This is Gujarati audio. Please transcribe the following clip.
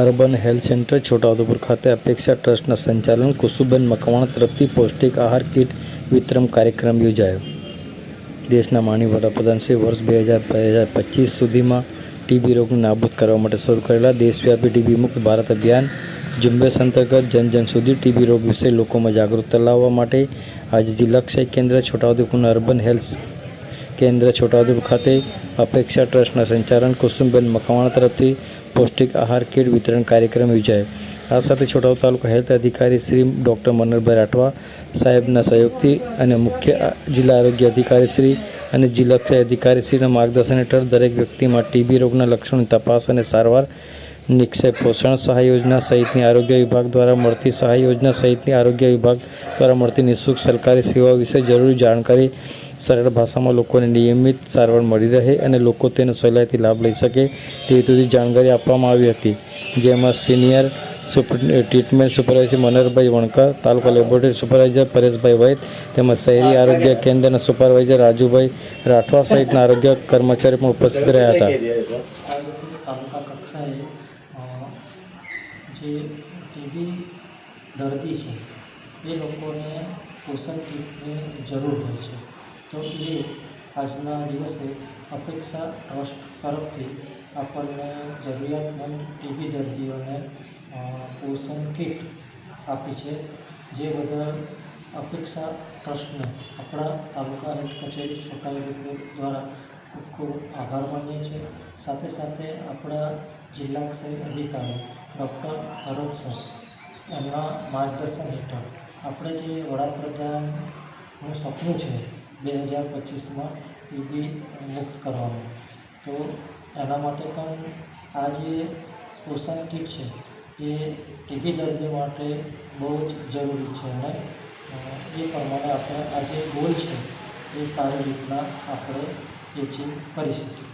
અર્બન હેલ્થ સેન્ટર છોટાઉદેપુર ખાતે અપેક્ષા ટ્રસ્ટના સંચાલન કુસુમબેન મકવાણા તરફથી પૌષ્ટિક આહાર કીટ વિતરણ કાર્યક્રમ યોજાયો. દેશના માનનીય વડાપ્રધાન શ્રી વર્ષ 2025 સુધીમાં ટીબી રોગને નાબૂદ કરવા માટે શરૂ કરેલા દેશવ્યાપી ટીબી મુક્ત ભારત અભિયાન ઝુંબેશ અંતર્ગત જન સુધી ટીબી રોગ વિશે લોકોમાં જાગૃતતા લાવવા માટે આજે જિલ્લા ક્ષય કેન્દ્ર છોટાઉદેપુરના અર્બન હેલ્થ કેન્દ્ર છોટાઉદેપુર ખાતે અપેક્ષા ટ્રસ્ટના સંચાલન કુસુમબેન મકવાણા તરફથી પૌષ્ટિક આહાર કીટ વિતરણ કાર્યક્રમ યોજાયો. આ સાથે છોટાઉદેપુર તાલુકા હેલ્થ અધિકારી શ્રી ડૉક્ટર મનોહરભાઈ રાઠવા સાહેબના સહયોગથી અને મુખ્ય જિલ્લા આરોગ્ય અધિકારી શ્રી અને જિલ્લા ક્ષય અધિકારી શ્રીના માર્ગદર્શન હેઠળ દરેક વ્યક્તિમાં ટીબી રોગના લક્ષણોની તપાસ અને સારવાર, નિક્ષય પોષણ સહાય યોજના સહિતની આરોગ્ય વિભાગ દ્વારા મળતી સહાય યોજના સહિતની આરોગ્ય વિભાગ દ્વારા મળતી નિઃશુલ્ક સરકારી સેવાઓ વિશે જરૂરી જાણકારી સરળ ભાષામાં લોકોને નિયમિત સારવાર મળી રહે અને લોકો તેનો સહેલાઈથી લાભ લઈ શકે તે હેતુથી જાણકારી આપવામાં આવી હતી. જેમાં સિનિયર ટ્રીટમેન્ટ સુપરવાઇઝર મનોહરભાઈ વણકર, તાલુકા લેબોરેટરી સુપરવાઇઝર પરેશભાઈ વૈદ તેમજ શહેરી આરોગ્ય કેન્દ્રના સુપરવાઇઝર રાજુભાઈ રાઠવા સહિતના આરોગ્ય કર્મચારી પણ ઉપસ્થિત રહ્યા હતા. તાલુકા કક્ષાએ જે ટીબી દર્દી છે એ લોકોને પોષણ કીટની જરૂર હોય છે, તો એ આજના દિવસે અપેક્ષા ટ્રસ્ટ તરફથી આપણને જરૂરિયાતમંદ ટીબી દર્દીઓને પોષણ કીટ આપી છે. જે બદલ અપેક્ષા ટ્રસ્ટને આપણા તાલુકા હેલ્થ કચેરી છોટાઉદેપુર દ્વારા ખૂબ ખૂબ આભાર માનીએ છીએ. સાથે સાથે આપણા જિલ્લા ક્ષય અધિકારી ડૉક્ટર ભરત સર એમના માર્ગદર્શન હેઠળ આપણે જે વડાપ્રધાનનું સપનું છે 2025માં ટીબી મુક્ત કરવાનું, તો એના માટે પણ આ જે પોષણ કીટ છે એ ટીબી દર્દી માટે બહુ જ જરૂરી છે અને એ પ્રમાણે આપણે આ જે ગોલ છે એ સારી રીતના આપણે એચીવ કરી શકીએ.